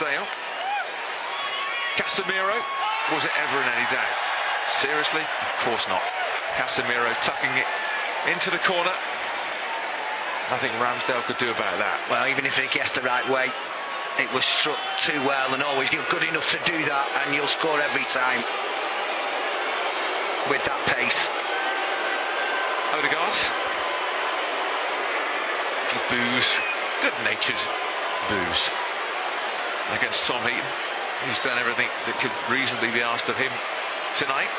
Ramsdale. Casemiro, was it ever in any doubt? Seriously? Of course not. Casemiro tucking it into the corner. Nothing Ramsdale could do about that. Well, even if he gets the right way, it was struck too well, and always you're good enough to do that and you'll score every time with that pace. Odegaard. Boos. Good-natured boos. Against Tom Heaton, who's done everything that could reasonably be asked of him tonight.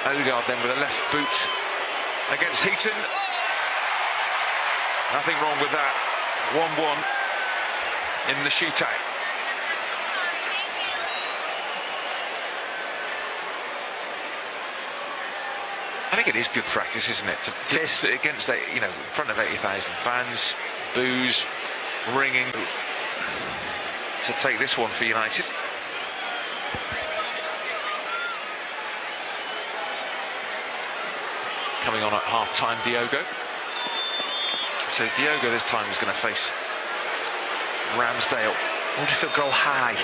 Odegaard then with a left boot against Heaton. Nothing wrong with that. 1-1 in the shootout. I think it is good practice, isn't it? To against, you know, in front of 80,000 fans, boos, ringing, to take this one for United. Coming on at half-time, Diogo. So Diogo this time is going to face Ramsdale. I wonder if he'll go high.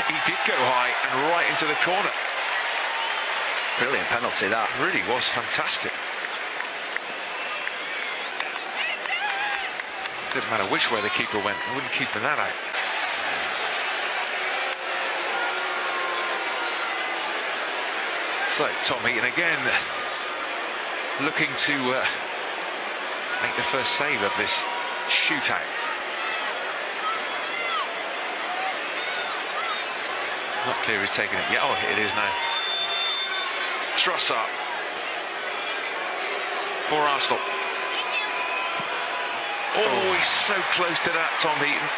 He did go high and right into the corner. Brilliant penalty, that. It really was fantastic. Didn't matter which way the keeper went, I wouldn't keep that out. So Tom Heaton again looking to make the first save of this shootout. Not clear who's taking it. Yeah, oh, it is now. Trossard for Arsenal. Oh, he's so close to that, Tom Heaton.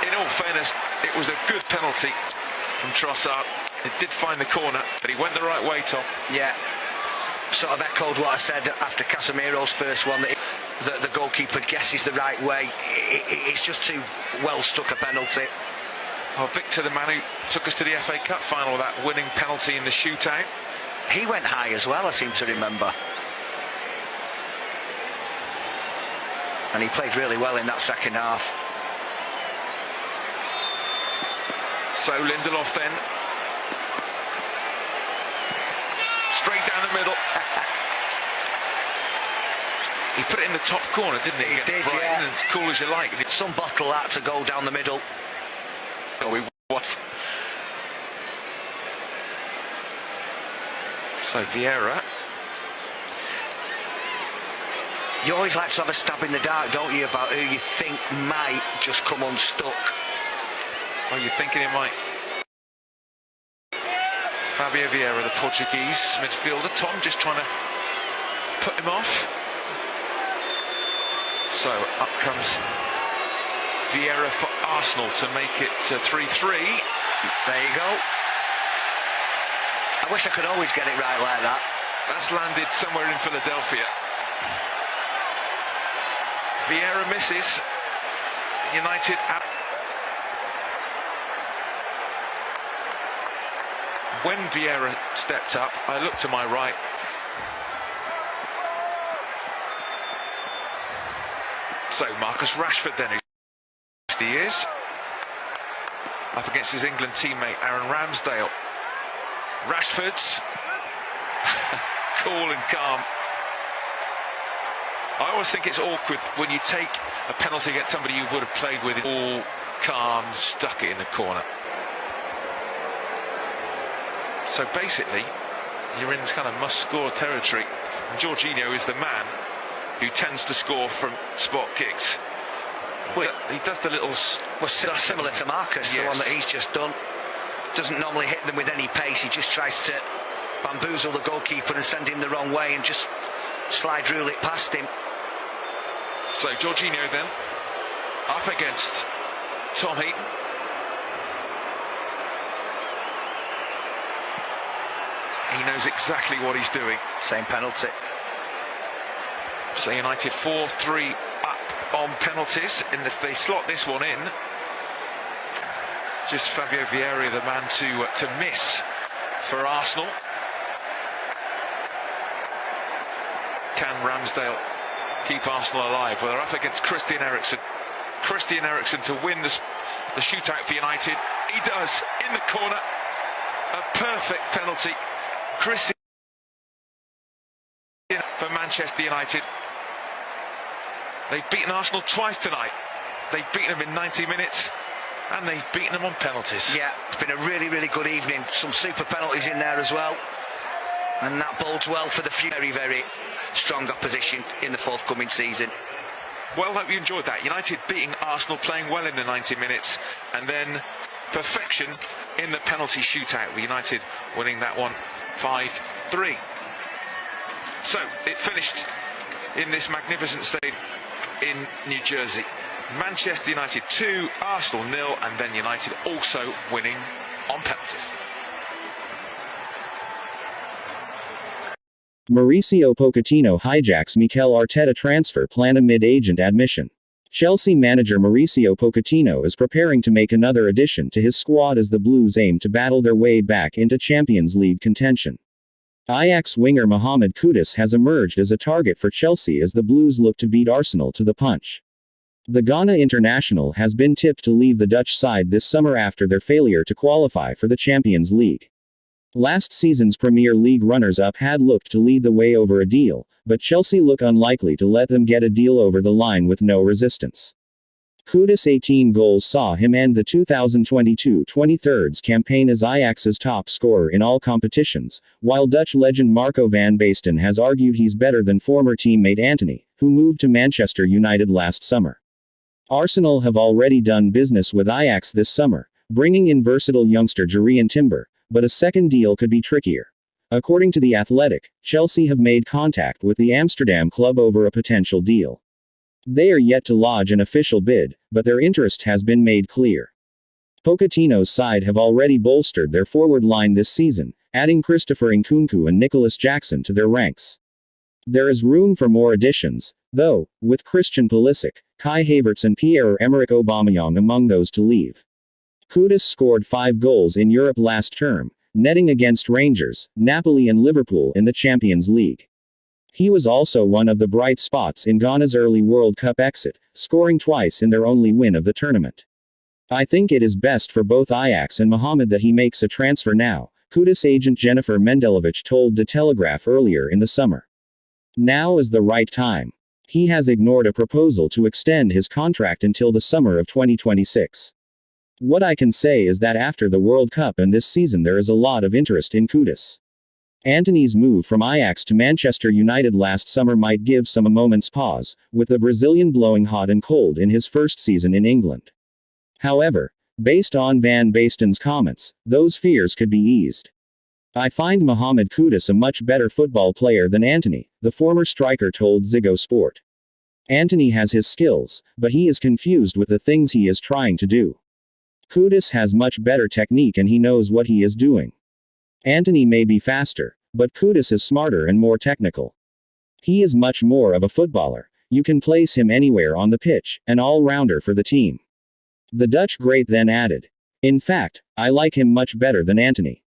In all fairness, it was a good penalty from Trossard. It did find the corner, but he went the right way, Tom. Yeah, sort of echoed what I said after Casemiro's first one, that the goalkeeper guesses the right way. It's just too well struck a penalty. Oh, Victor, the man who took us to the FA Cup final, that winning penalty in the shootout. He went high as well, I seem to remember. And he played really well in that second half. So Lindelof then. Straight down the middle. He put it in the top corner, didn't he? He did, yeah. As cool as you like. Some bottle that to go down the middle. Oh, what? So Vieira. You always like to have a stab in the dark, don't you, about who you think might just come unstuck. Oh, you're thinking it might. Fabio Vieira, the Portuguese midfielder. Tom just trying to put him off. So up comes Vieira for Arsenal to make it 3-3. There you go. I wish I could always get it right like that. That's landed somewhere in Philadelphia. Vieira misses. United out. When Vieira stepped up, I looked to my right. So Marcus Rashford then, who he is, up against his England teammate Aaron Ramsdale. Rashford's cool and calm. I always think it's awkward when you take a penalty against somebody you would have played with, all calm, stuck it in the corner. So basically, you're in this kind of must-score territory. And Jorginho is the man who tends to score from spot kicks. He does the little... Well, similar to Marcus, yes. The one that he's just done. Doesn't normally hit them with any pace. He just tries to bamboozle the goalkeeper and send him the wrong way and just slide rule it past him. So Jorginho then, up against Tom Heaton. He knows exactly what he's doing. Same penalty. So United 4-3 up on penalties, and if they slot this one in, just Fabio Vieira the man to miss for Arsenal. can Ramsdale keep Arsenal alive? Well, they're up against Christian Eriksen. Christian Eriksen to win the shootout for United. He does, in the corner. A perfect penalty. Christian for Manchester United. They've beaten Arsenal twice tonight. They've beaten them in 90 minutes, and they've beaten them on penalties. Yeah, it's been a really, really good evening. Some super penalties in there as well. And that bodes well for the very, very strong opposition in the forthcoming season. Well, hope you enjoyed that. United beating Arsenal, playing well in the 90 minutes, and then perfection in the penalty shootout, with United winning that one 5-3. So, it finished in this magnificent stadium in New Jersey. Manchester United 2, Arsenal 0, and then United also winning on penalties. Mauricio Pochettino hijacks Mikel Arteta transfer plan amid agent admission. Chelsea manager Mauricio Pochettino is preparing to make another addition to his squad as the Blues aim to battle their way back into Champions League contention. Ajax winger Mohamed Kudus has emerged as a target for Chelsea as the Blues look to beat Arsenal to the punch. The Ghana international has been tipped to leave the Dutch side this summer after their failure to qualify for the Champions League. Last season's Premier League runners-up had looked to lead the way over a deal, but Chelsea look unlikely to let them get a deal over the line with no resistance. Kudus' 18 goals saw him end the 2022-23 campaign as Ajax's top scorer in all competitions, while Dutch legend Marco van Basten has argued he's better than former teammate Antony, who moved to Manchester United last summer. Arsenal have already done business with Ajax this summer, bringing in versatile youngster Jurrien Timber, but a second deal could be trickier. According to The Athletic, Chelsea have made contact with the Amsterdam club over a potential deal. They are yet to lodge an official bid, but their interest has been made clear. Pochettino's side have already bolstered their forward line this season, adding Christopher Nkunku and Nicholas Jackson to their ranks. There is room for more additions, though, with Christian Pulisic, Kai Havertz and Pierre-Emerick Aubameyang among those to leave. Kudus scored 5 goals in Europe last term, netting against Rangers, Napoli and Liverpool in the Champions League. He was also one of the bright spots in Ghana's early World Cup exit, scoring twice in their only win of the tournament. I think it is best for both Ajax and Mohamed that he makes a transfer now, Kudus agent Jennifer Mendelovich told The Telegraph earlier in the summer. Now is the right time. He has ignored a proposal to extend his contract until the summer of 2026. What I can say is that after the World Cup and this season there is a lot of interest in Kudus. Antony's move from Ajax to Manchester United last summer might give some a moment's pause, with the Brazilian blowing hot and cold in his first season in England. However, based on Van Basten's comments, those fears could be eased. I find Mohamed Kudus a much better football player than Antony, the former striker told Ziggo Sport. Antony has his skills, but he is confused with the things he is trying to do. Kudus has much better technique and he knows what he is doing. Antony may be faster, but Kudus is smarter and more technical. He is much more of a footballer. You can place him anywhere on the pitch, an all-rounder for the team. The Dutch great then added. In fact, I like him much better than Antony.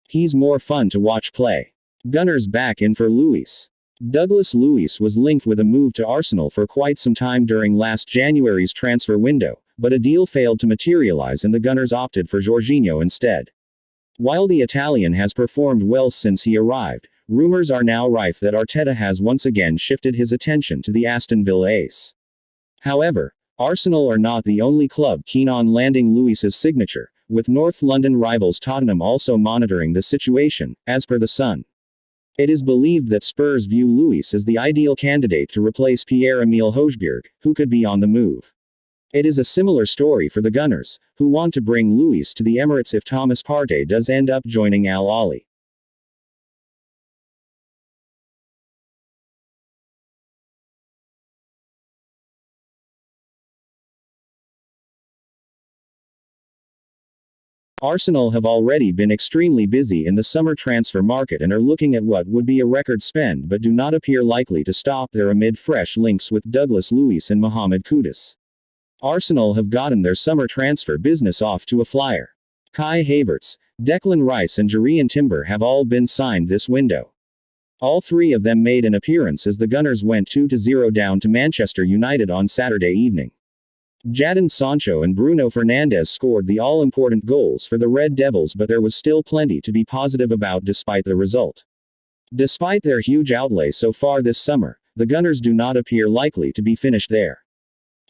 He's more fun to watch play. Gunners back in for Luis. Douglas Luiz was linked with a move to Arsenal for quite some time during last January's transfer window, but a deal failed to materialize and the Gunners opted for Jorginho instead. While the Italian has performed well since he arrived, rumors are now rife that Arteta has once again shifted his attention to the Aston Villa ace. However, Arsenal are not the only club keen on landing Luis's signature, with North London rivals Tottenham also monitoring the situation, as per The Sun. It is believed that Spurs view Luis as the ideal candidate to replace Pierre-Emile Højbjerg, who could be on the move. It is a similar story for the Gunners, who want to bring Luis to the Emirates if Thomas Partey does end up joining Al Ahly. Arsenal have already been extremely busy in the summer transfer market and are looking at what would be a record spend but do not appear likely to stop there amid fresh links with Douglas Luiz and Mohamed Kudus. Arsenal have gotten their summer transfer business off to a flyer. Kai Havertz, Declan Rice and Jurrien Timber have all been signed this window. All three of them made an appearance as the Gunners went 2-0 down to Manchester United on Saturday evening. Jadon Sancho and Bruno Fernandes scored the all-important goals for the Red Devils, but there was still plenty to be positive about despite the result. Despite their huge outlay so far this summer, the Gunners do not appear likely to be finished there.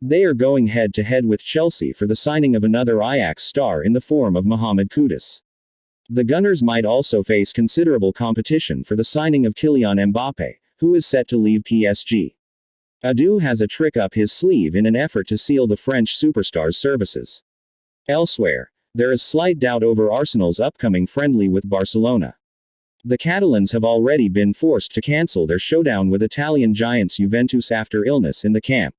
They are going head-to-head with Chelsea for the signing of another Ajax star in the form of Mohamed Kudus. The Gunners might also face considerable competition for the signing of Kylian Mbappe, who is set to leave PSG. Adu has a trick up his sleeve in an effort to seal the French superstar's services. Elsewhere, there is slight doubt over Arsenal's upcoming friendly with Barcelona. The Catalans have already been forced to cancel their showdown with Italian giants Juventus after illness in the camp.